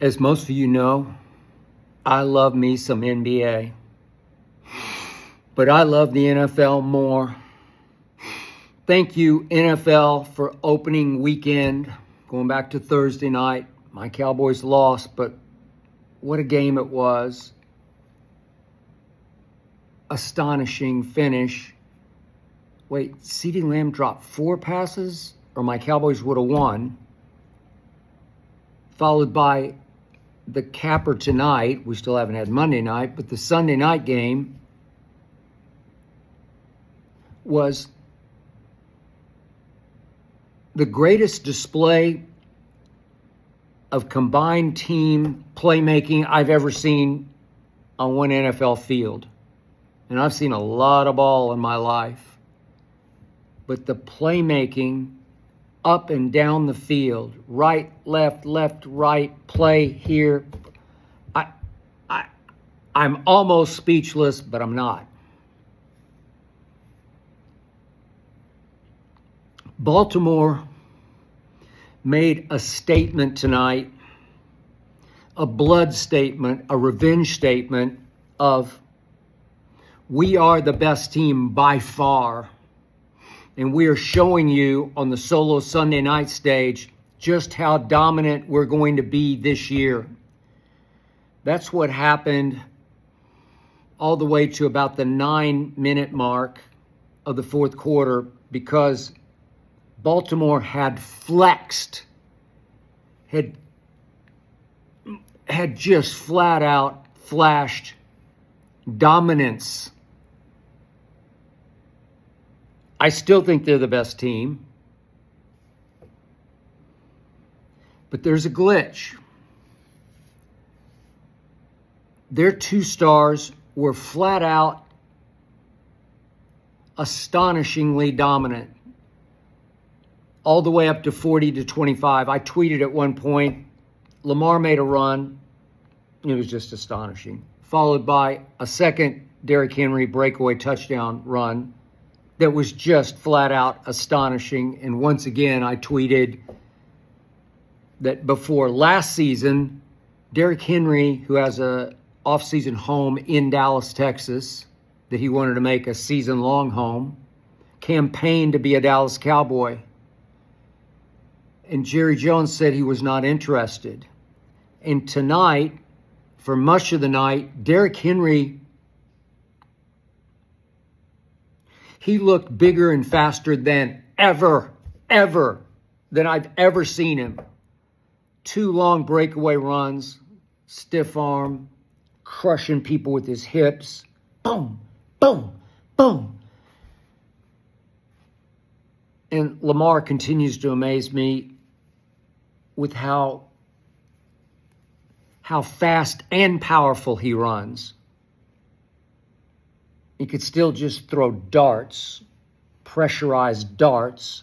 As most of you know, I love me some NBA, but I love the NFL more. Thank you, NFL, for opening weekend. Going back to Thursday night, my Cowboys lost, but what a game it was. Astonishing finish. Wait, CeeDee Lamb dropped 4 passes, or my Cowboys would have won. Followed by the capper tonight. We still haven't had Monday night, but the Sunday night game was the greatest display of combined team playmaking I've ever seen on one NFL field. And I've seen a lot of ball in my life. But the playmaking up and down the field, right, left, right, play here. I'm almost speechless, but I'm not. Baltimore made a statement tonight, a blood statement, a revenge statement of, we are the best team by far. And we are showing you on the Solo Sunday night stage just how dominant we're going to be this year. That's what happened all the way to about the 9-minute mark of the fourth quarter, because Baltimore had flexed, had just flat out flashed dominance. I still think they're the best team. But there's a glitch. Their 2 stars were flat out astonishingly dominant, all the way up to 40-25. I tweeted at one point, Lamar made a run. It was just astonishing. Followed by a second Derrick Henry breakaway touchdown run that was just flat out astonishing. And once again, I tweeted that before last season, Derrick Henry, who has a off-season home in Dallas, Texas, that he wanted to make a season-long home, campaigned to be a Dallas Cowboy. And Jerry Jones said he was not interested. And tonight, for much of the night, Derrick Henry, he looked bigger and faster than ever than I've ever seen him. 2 long breakaway runs, stiff arm, crushing people with his hips. Boom, boom, boom. And Lamar continues to amaze me with how fast and powerful he runs. He could still just throw darts, pressurized darts.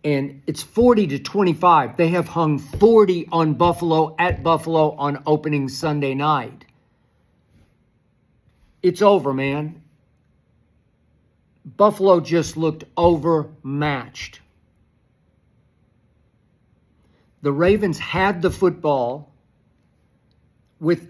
And it's 40-25. They have hung 40 on Buffalo at Buffalo on opening Sunday night. It's over, man. Buffalo just looked overmatched. The Ravens had the football with,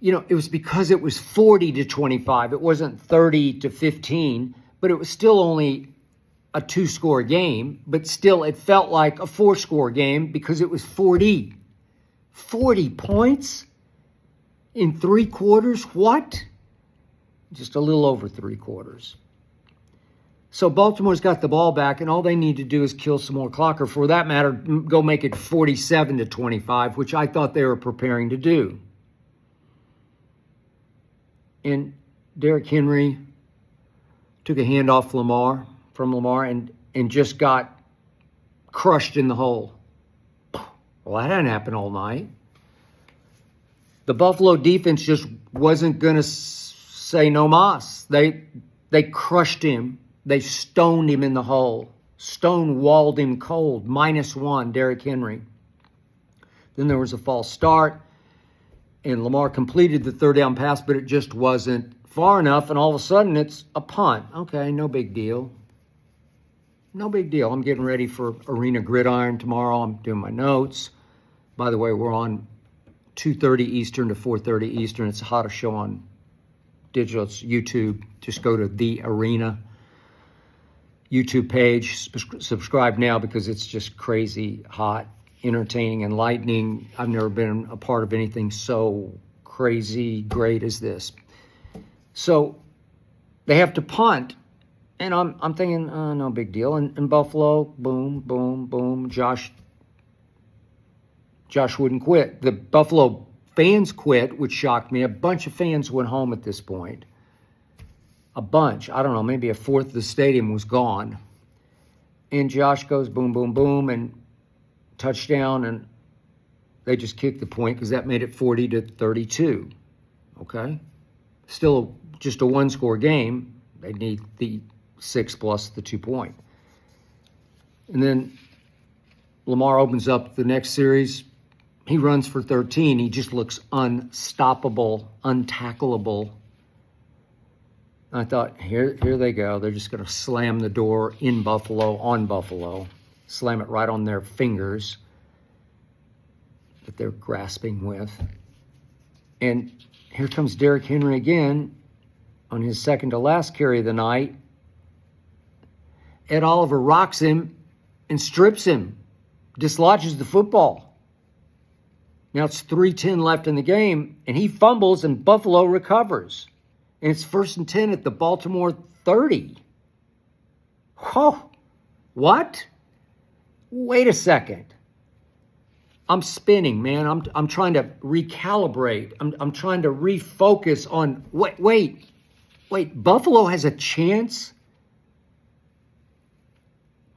it was because it was 40-25. It wasn't 30-15, but it was still only a 2-score game, but still it felt like a 4-score game because it was 40. 40 points in 3 quarters? What? Just a little over 3 quarters. So Baltimore's got the ball back, and all they need to do is kill some more clock, or for that matter, go make it 47-25, which I thought they were preparing to do. And Derrick Henry took a handoff from Lamar and just got crushed in the hole. Well, that hadn't happened all night. The Buffalo defense just wasn't going to say no mas. They crushed him. They stoned him in the hole. Stonewalled him cold. -1, Derrick Henry. Then there was a false start, and Lamar completed the 3rd down pass, but it just wasn't far enough, and all of a sudden it's a punt. Okay, no big deal. No big deal. I'm getting ready for Arena Gridiron tomorrow. I'm doing my notes. By the way, we're on 2:30 Eastern to 4:30 Eastern. It's the hottest show on digital. It's YouTube. Just go to The Arena YouTube page. Subscribe now because it's just crazy hot, entertaining, enlightening. I've never been a part of anything so crazy great as this. So they have to punt, and I'm thinking, oh, no big deal. And Buffalo, boom, boom, boom. Josh wouldn't quit. The Buffalo fans quit, which shocked me. A bunch of fans went home at this point. A bunch. I don't know, maybe a fourth of the stadium was gone. And Josh goes boom, boom, boom, and touchdown, and they just kicked the point because that made it 40-32. Okay? Still just a one-score game. They need the 6 plus the 2 point. And then Lamar opens up the next series. He runs for 13. He just looks unstoppable, untackleable. I thought, here they go. They're just going to slam the door in Buffalo, on Buffalo, slam it right on their fingers that they're grasping with. And here comes Derrick Henry again on his second to last carry of the night. Ed Oliver rocks him and strips him, dislodges the football. Now it's 3:10 left in the game, and he fumbles, and Buffalo recovers. And it's 1st and 10 at the Baltimore 30. Oh, what? Wait a second. I'm spinning, man. I'm trying to recalibrate. I'm trying to refocus on, wait. Buffalo has a chance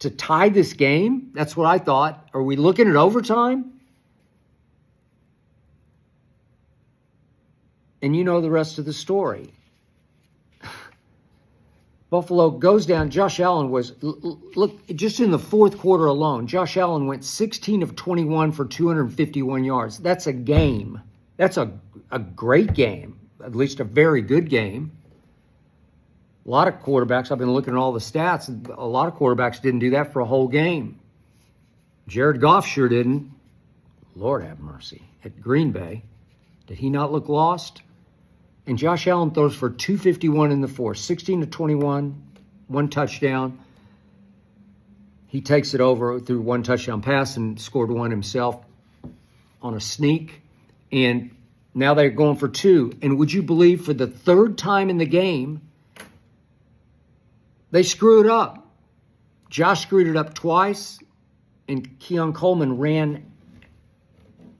to tie this game? That's what I thought. Are we looking at overtime? And you know the rest of the story. Buffalo goes down. Josh Allen was, look, just in the fourth quarter alone, Josh Allen went 16 of 21 for 251 yards. That's a game. That's a great game, at least a very good game. A lot of quarterbacks, I've been looking at all the stats, a lot of quarterbacks didn't do that for a whole game. Jared Goff sure didn't. Lord have mercy. At Green Bay, did he not look lost? And Josh Allen throws for 251 in the fourth, 16 to 21, 1 touchdown. He takes it over through 1 touchdown pass and scored 1 himself on a sneak. And now they're going for 2. And would you believe for the 3rd time in the game, they screw it up. Josh screwed it up twice, and Keon Coleman ran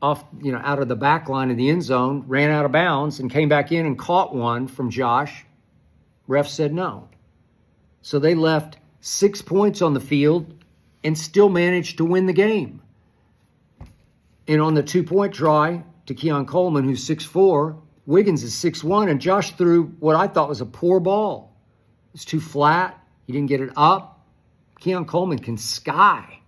off, out of the back line of the end zone, ran out of bounds, and came back in and caught one from Josh. Ref said no. So they left 6 points on the field and still managed to win the game. And on the 2-point try to Keon Coleman, who's 6'4", Wiggins is 6'1", and Josh threw what I thought was a poor ball. It's too flat. He didn't get it up. Keon Coleman can sky.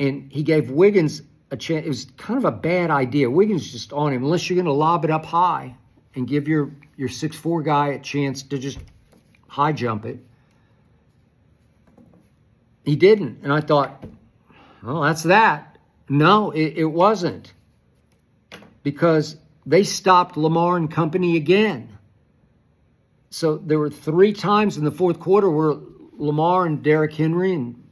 And he gave Wiggins a chance. It was kind of a bad idea. Wiggins just on him, unless you're going to lob it up high and give your 6'4" guy a chance to just high jump it. He didn't. And I thought, well, that's that. No, it wasn't. Because they stopped Lamar and company again. So there were 3 times in the fourth quarter where Lamar and Derrick Henry and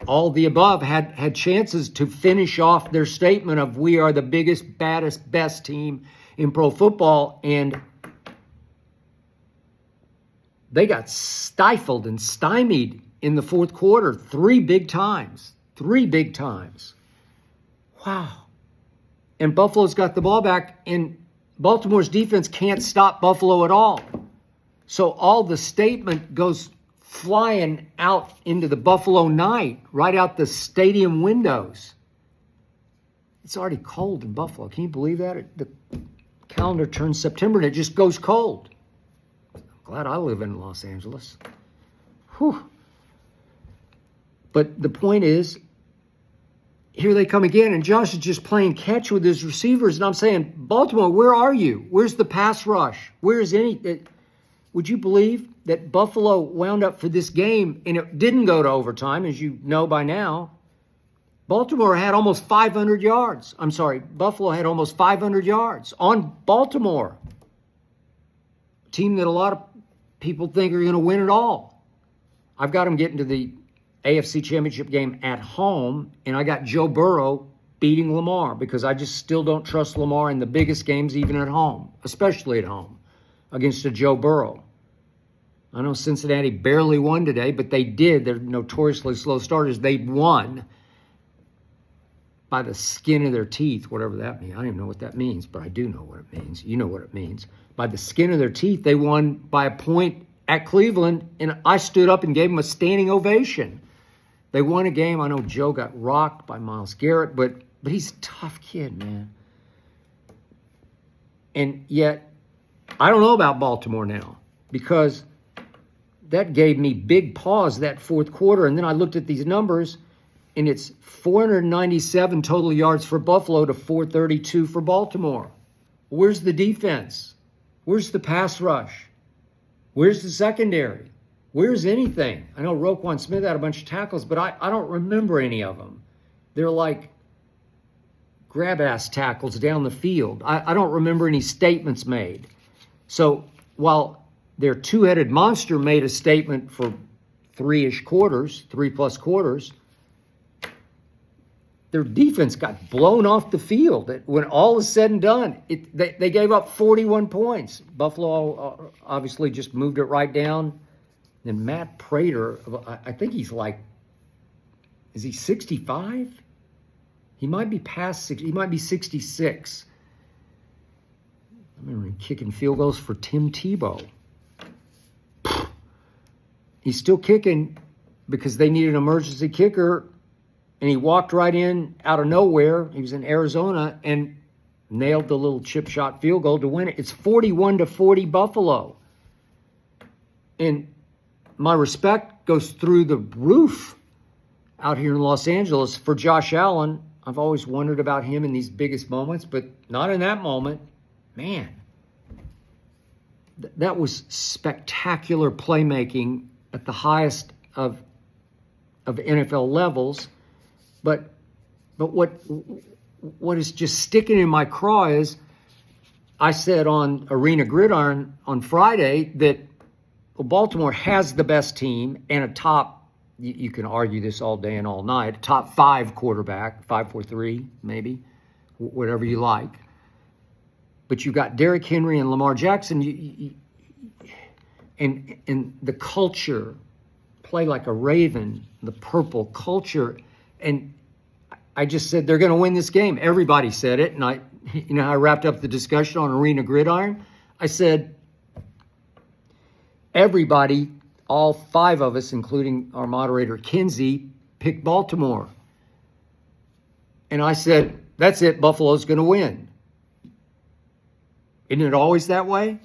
all the above had chances to finish off their statement of we are the biggest, baddest, best team in pro football. And they got stifled and stymied in the fourth quarter 3 big times. 3 big times. Wow. And Buffalo's got the ball back, and Baltimore's defense can't stop Buffalo at all. So all the statement goes flying out into the Buffalo night, right out the stadium windows. It's already cold in Buffalo. Can you believe that? The calendar turns September and it just goes cold. I'm glad I live in Los Angeles. Whew. But the point is, here they come again, and Josh is just playing catch with his receivers. And I'm saying, Baltimore, where are you? Where's the pass rush? Where's any... Would you believe that Buffalo wound up for this game, and it didn't go to overtime, as you know by now? Baltimore had almost 500 yards. I'm sorry, Buffalo had almost 500 yards on Baltimore. A team that a lot of people think are going to win it all. I've got them getting to the AFC Championship game at home, and I got Joe Burrow beating Lamar because I just still don't trust Lamar in the biggest games, even at home, especially at home, against a Joe Burrow. I know Cincinnati barely won today, but they did. They're notoriously slow starters. They won by the skin of their teeth, whatever that means. I don't even know what that means, but I do know what it means. You know what it means. By the skin of their teeth, they won by a point at Cleveland, and I stood up and gave them a standing ovation. They won a game. I know Joe got rocked by Myles Garrett, but he's a tough kid, man. And yet, I don't know about Baltimore now because that gave me big pause that fourth quarter. And then I looked at these numbers, and it's 497 total yards for Buffalo to 432 for Baltimore. Where's the defense? Where's the pass rush? Where's the secondary? Where's anything? I know Roquan Smith had a bunch of tackles, but I don't remember any of them. They're like grab-ass tackles down the field. I don't remember any statements made. So while their two-headed monster made a statement for 3+ quarters, their defense got blown off the field. When all is said and done, they gave up 41 points. Buffalo obviously just moved it right down. Then Matt Prater, I think he's like, is he 65? He might be past 60. He might be 66. I remember him kicking field goals for Tim Tebow. He's still kicking because they need an emergency kicker, and he walked right in out of nowhere. He was in Arizona and nailed the little chip shot field goal to win it. It's 41-40 Buffalo. And my respect goes through the roof out here in Los Angeles for Josh Allen. I've always wondered about him in these biggest moments, but not in that moment. Man, that was spectacular playmaking at the highest of NFL levels. But what is just sticking in my craw is I said on Arena Gridiron on Friday that Baltimore has the best team and a top, you can argue this all day and all night, top 5 quarterback, 5-4-3 maybe, whatever you like. But you got Derrick Henry and Lamar Jackson, and the culture, play like a Raven, the purple culture. And I just said they're going to win this game. Everybody said it. And I wrapped up the discussion on Arena Gridiron. I said, everybody, all 5 of us, including our moderator, Kinsey, picked Baltimore. And I said, that's it, Buffalo's going to win. Isn't it always that way?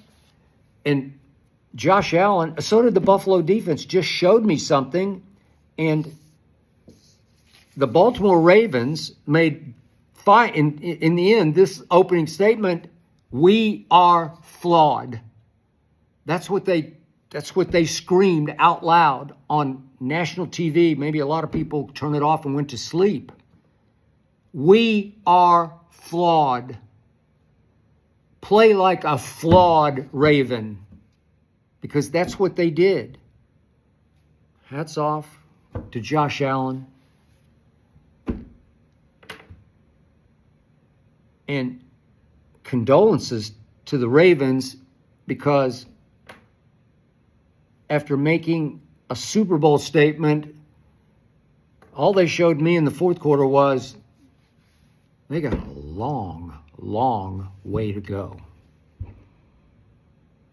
And Josh Allen, so did the Buffalo defense, just showed me something. And the Baltimore Ravens made fine in the end, this opening statement, we are flawed. That's what they screamed out loud on national TV. Maybe a lot of people turned it off and went to sleep. We are flawed. Play like a flawed Raven, because that's what they did. Hats off to Josh Allen. And condolences to the Ravens, because after making a Super Bowl statement, all they showed me in the fourth quarter was they got a long, long way to go.